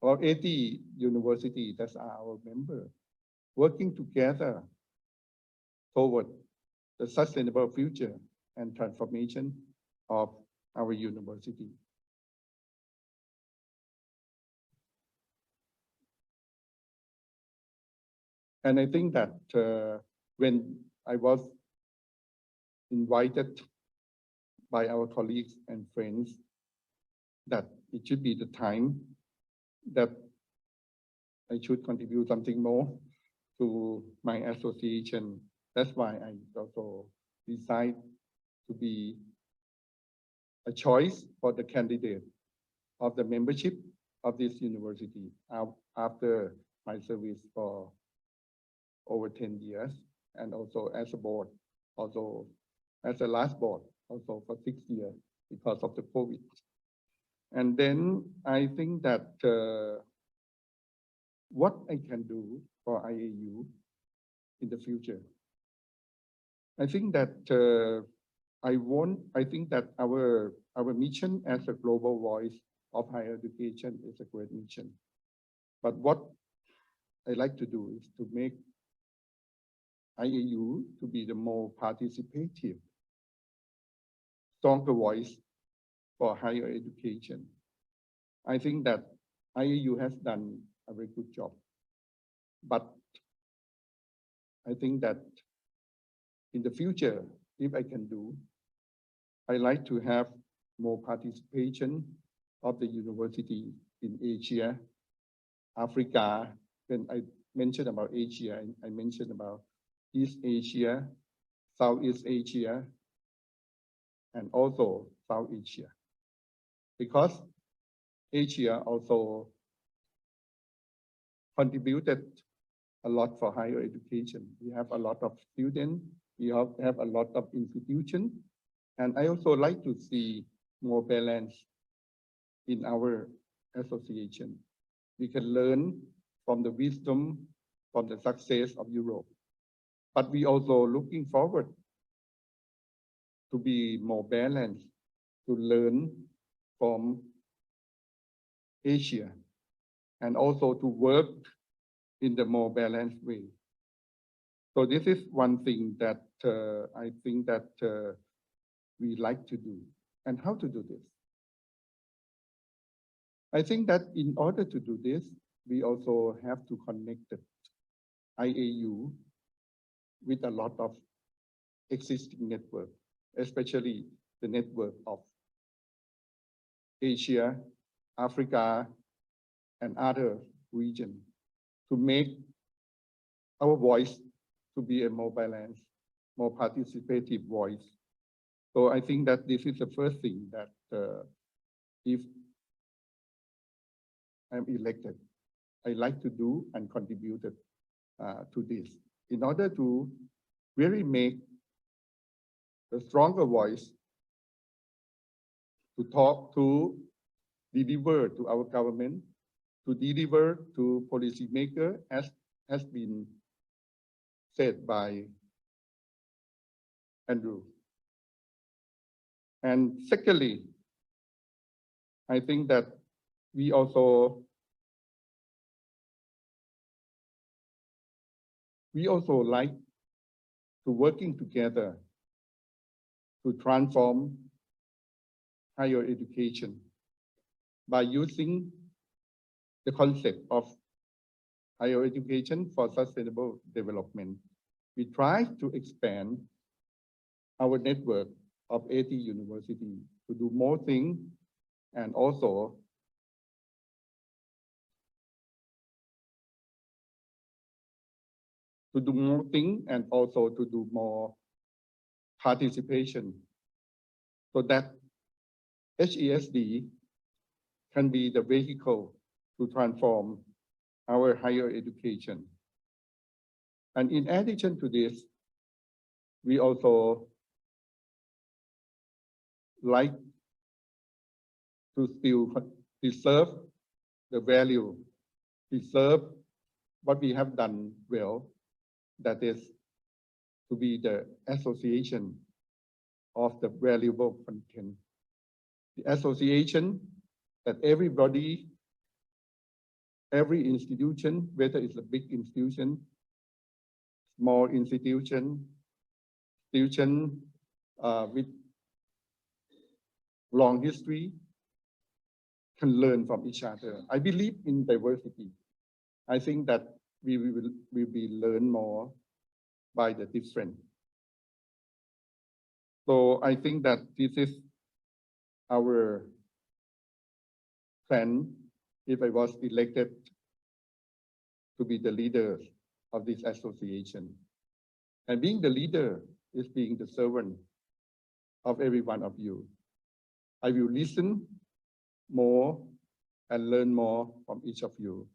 or 80 universities that are our member, working together toward the sustainable future and transformation of our university. And I think that when I was invited by our colleagues and friends that it should be the time that I should contribute something more to my association. That's why I also decided to be a choice for the candidate of the membership of this university after my service for over 10 years, and also as a board, also as a last board, also for 6 years because of the COVID. And then I think that what I can do for IAU in the future. I think that I think that our mission as a global voice of higher education is a great mission. But what I like to do is to make IAU to be the more participative, stronger voice for higher education. I think that IAU has done a very good job. But I think that in the future, if I can do, I like to have more participation of the university in Asia, Africa. When I mentioned about Asia, I mentioned about East Asia, Southeast Asia, and also South Asia. Because Asia also contributed a lot for higher education. We have a lot of students, we have a lot of institutions, and I also like to see more balance in our association. We can learn from the wisdom, from the success of Europe. But we also looking forward to be more balanced, to learn from Asia, and also to work in the more balanced way. So this is one thing that I think that we like to do. And how to do this? I think that in order to do this, we also have to connect the IAU with a lot of existing network, especially the network of Asia, Africa, and other regions, to make our voice to be a more balanced, more participative voice. So I think that this is the first thing that if I'm elected, I like to do and contribute to this in order to really make a stronger voice to talk to, deliver to our government, to deliver to policymakers, as has been said by Andrew. And secondly, I think that we also like to working together to transform higher education by using the concept of higher education for sustainable development. We try to expand our network of 80 universities to do more things, and also to do more things, and also to do more participation, so that HESD can be the vehicle to transform our higher education. And in addition to this, we also like to still preserve the value, preserve what we have done well, that is to be the association of the valuable content. The association that everybody, every institution, whether it's a big institution, small institution with long history, can learn from each other. I believe in diversity. I think that we will be learn more by the different. So I think that this is our plan if I was elected to be the leader of this association. And being the leader is being the servant of every one of you. I will listen more and learn more from each of you.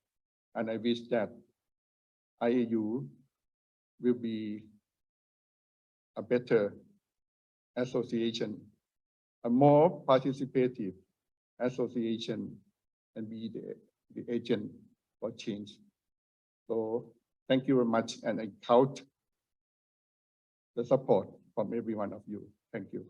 And I wish that IAU will be a better association, a more participative association, and be the agent for change. So thank you very much, and I count the support from every one of you. Thank you.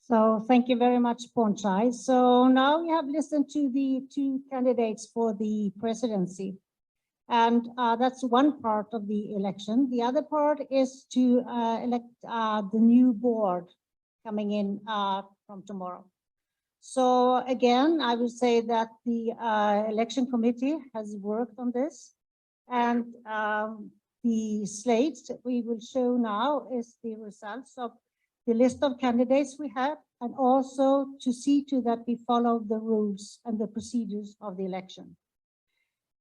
So thank you very much, Ponchai. So now we have listened to the two candidates for the presidency. And that's one part of the election. The other part is to elect the new board coming in from tomorrow. So again, I would say that the election committee has worked on this. And the slates that we will show now is the results of the list of candidates we have, and also to see to that we follow the rules and the procedures of the election.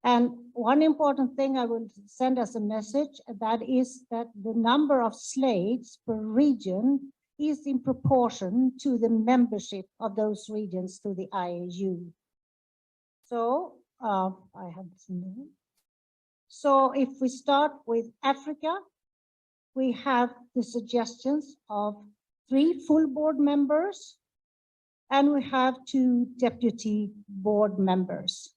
And one important thing I will send as a message, that is that the number of slates per region is in proportion to the membership of those regions to the IAU. So I have this in there. So if we start with Africa, we have the suggestions of 3 full board members, and we have 2 deputy board members.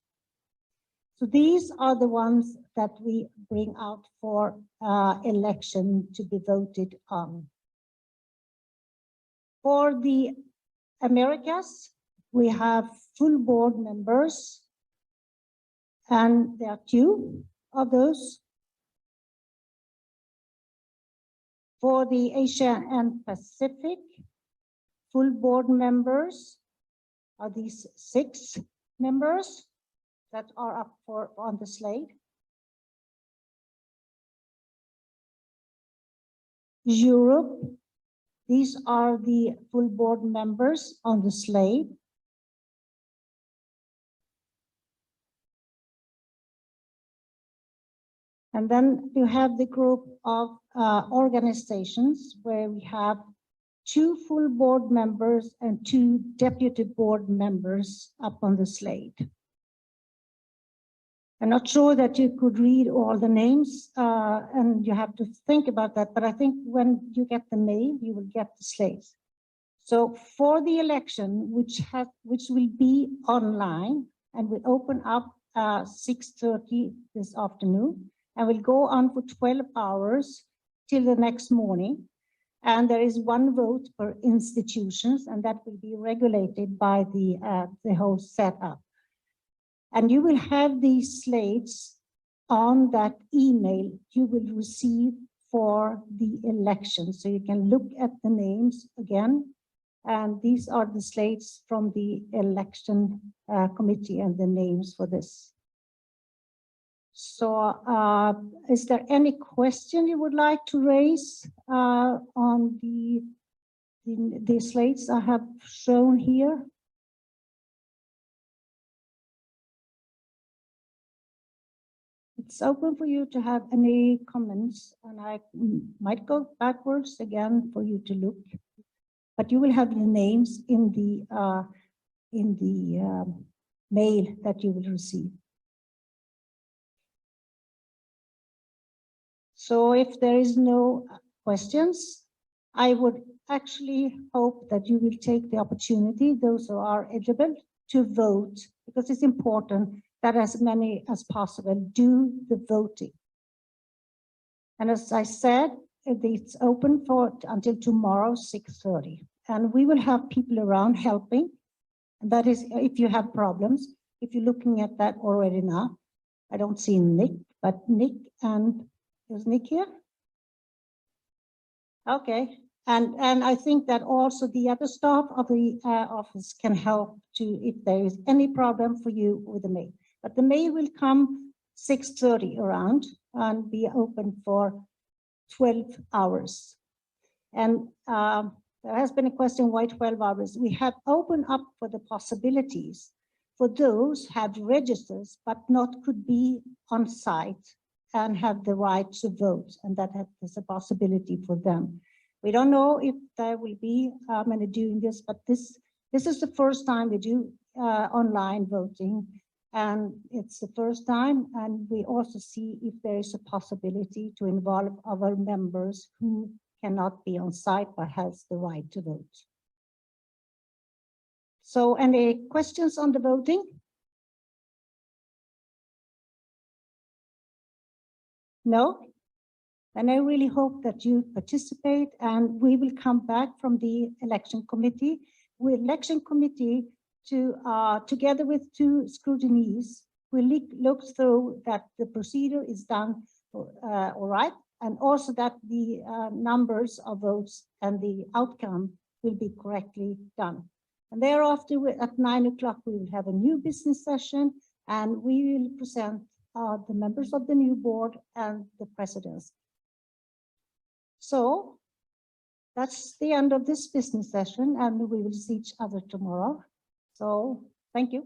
So these are the ones that we bring out for election to be voted on. For the Americas, we have full board members, and there are 2 of those. For the Asia and Pacific, full board members are these 6 members that are up for on the slate. Europe, these are the full board members on the slate. And then you have the group of organizations where we have 2 full board members and 2 deputy board members up on the slate. I'm not sure that you could read all the names and you have to think about that, but I think when you get the mail, you will get the slates. So for the election, which will be online and will open up 6:30 this afternoon, and will go on for 12 hours till the next morning. And there is 1 vote per institutions, and that will be regulated by the whole setup. And you will have these slates on that email you will receive for the election. So you can look at the names again. And these are the slates from the election committee and the names for this. So is there any question you would like to raise on the slates I have shown here? It's open for you to have any comments, and I might go backwards again for you to look, but you will have the names in the mail that you will receive. So if there is no questions, I would actually hope that you will take the opportunity, those who are eligible, to vote, because it's important that as many as possible do the voting. And as I said, it's open until tomorrow, 6:30. And we will have people around helping. And that is if you have problems. If you're looking at that already now, I don't see Nick, but Nick and is Nick here? Okay. And I think that also the other staff of the office can help to if there is any problem for you with the mail. But the mail will come 6:30 around and be open for 12 hours. And there has been a question, why 12 hours? We have opened up for the possibilities for those who have registers but not could be on site and have the right to vote, and that is a possibility for them. We don't know if there will be many doing this, but this is the first time we do online voting, and it's the first time, and we also see if there is a possibility to involve our members who cannot be on site but has the right to vote. So any questions on the voting? No? And I really hope that you participate, and we will come back from the election committee. Together with two scrutineers, will look through that the procedure is done all right, and also that the numbers of votes and the outcome will be correctly done. And thereafter, at 9 o'clock, we will have a new business session, and we will present the members of the new board and the presidents. So that's the end of this business session, and we will see each other tomorrow. So thank you.